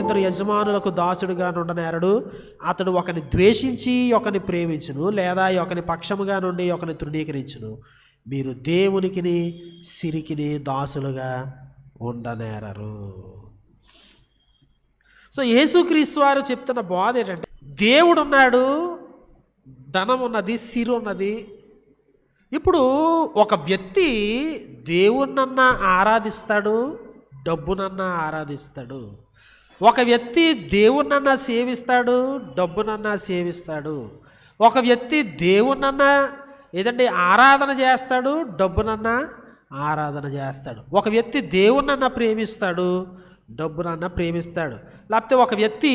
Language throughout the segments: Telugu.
ఇద్దరు యజమానులకు దాసుడుగా నుండనేరడు. అతడు ఒకని ద్వేషించి ఒకని ప్రేమించును, లేదా ఒకని పక్షముగా నుండి ఒకని తృణీకరించును. మీరు దేవునికిని సిరికిని దాసులుగా ఉండనేరరు. సో యేసుక్రీస్తు వారు చెప్తున్న బోధ ఏంటంటే, దేవుడు ఉన్నాడు, ధనం ఉన్నది, సిరి ఉన్నది. ఇప్పుడు ఒక వ్యక్తి దేవుణ్ణన్నా ఆరాధిస్తాడు, డబ్బునన్నా ఆరాధిస్తాడు. ఒక వ్యక్తి దేవుణ్ణన్నా సేవిస్తాడు, డబ్బునన్నా సేవిస్తాడు. ఒక వ్యక్తి దేవుణ్ణన్నా ఏదంటే ఆరాధన చేస్తాడు, డబ్బునన్నా ఆరాధన చేస్తాడు. ఒక వ్యక్తి దేవుణ్ణన్నా ప్రేమిస్తాడు, డబ్బునన్నా ప్రేమిస్తాడు. లేకపోతే ఒక వ్యక్తి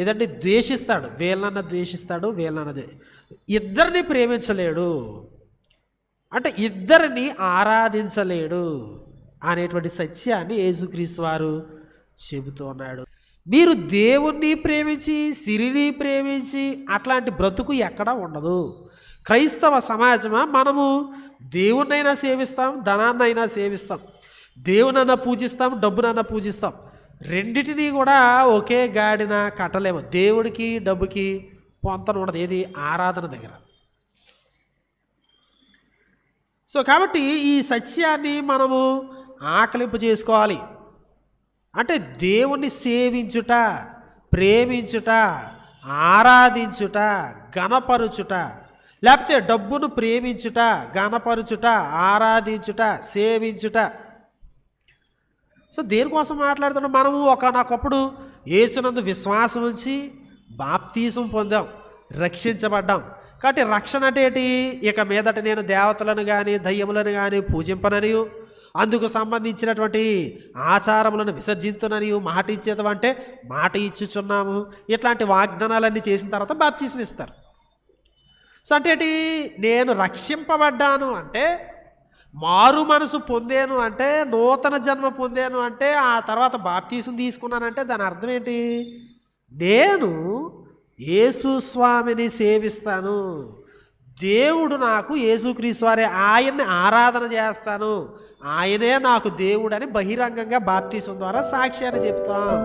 ఏదంటే ద్వేషిస్తాడు, వీళ్ళనన్నా ద్వేషిస్తాడు, వీళ్ళనన్నా ఇద్దరిని ప్రేమించలేడు, అంటే ఇద్దరిని ఆరాధించలేడు అనేటువంటి సత్యాన్ని యేసుక్రీస్తు వారు చెబుతూ ఉన్నాడు. మీరు దేవుణ్ణి ప్రేమించి సిరిని ప్రేమించి అట్లాంటి బ్రతుకు ఎక్కడా ఉండదు. క్రైస్తవ సమాజమా, మనము దేవుణ్ణైనా సేవిస్తాం, ధనాన్నైనా సేవిస్తాం, దేవునన్నా పూజిస్తాం, డబ్బునన్నా పూజిస్తాం. రెండిటినీ కూడా ఒకే గాడిన కట్టలేము. దేవుడికి డబ్బుకి పొంతన ఉండదు, ఏది ఆరాధన దగ్గర. సో కాబట్టి ఈ సత్యాన్ని మనము ఆకలింపు చేసుకోవాలి. అంటే దేవుణ్ణి సేవించుట, ప్రేమించుట, ఆరాధించుట, గణపరుచుట, లేకపోతే డబ్బును ప్రేమించుట, గణపరుచుట, ఆరాధించుట, సేవించుట. సో దేనికోసం మాట్లాడుతున్నాం? మనము ఒకనొకప్పుడు యేసునందు విశ్వాసం ఉంచి బాప్తీసం పొందాం, రక్షించబడ్డాం. కాబట్టి రక్షణ అంటే ఏంటి? ఇక మీదట నేను దేవతలను కానీ దయ్యములను కానీ పూజింపననియు, అందుకు సంబంధించినటువంటి ఆచారములను విసర్జించుననియు మాట ఇచ్చేది అంటే మాట ఇచ్చుచున్నాము. ఇట్లాంటి వాగ్దానాలన్నీ చేసిన తర్వాత బాప్తీసం ఇస్తారు. సో అంటే ఏంటి? నేను రక్షింపబడ్డాను అంటే, మారు మనసు పొందాను అంటే, నూతన జన్మ పొందాను అంటే, ఆ తర్వాత బాప్తీసం తీసుకున్నానంటే దాని అర్థం ఏంటి? నేను యేసు స్వామిని సేవిస్తాను, దేవుడు నాకు యేసుక్రీస్తు వారే, ఆయన్ని ఆరాధన చేస్తాను, ఆయనే నాకు దేవుడు అని బహిరంగంగా బాప్తీసం ద్వారా సాక్ష్యాన్ని చెప్తాం.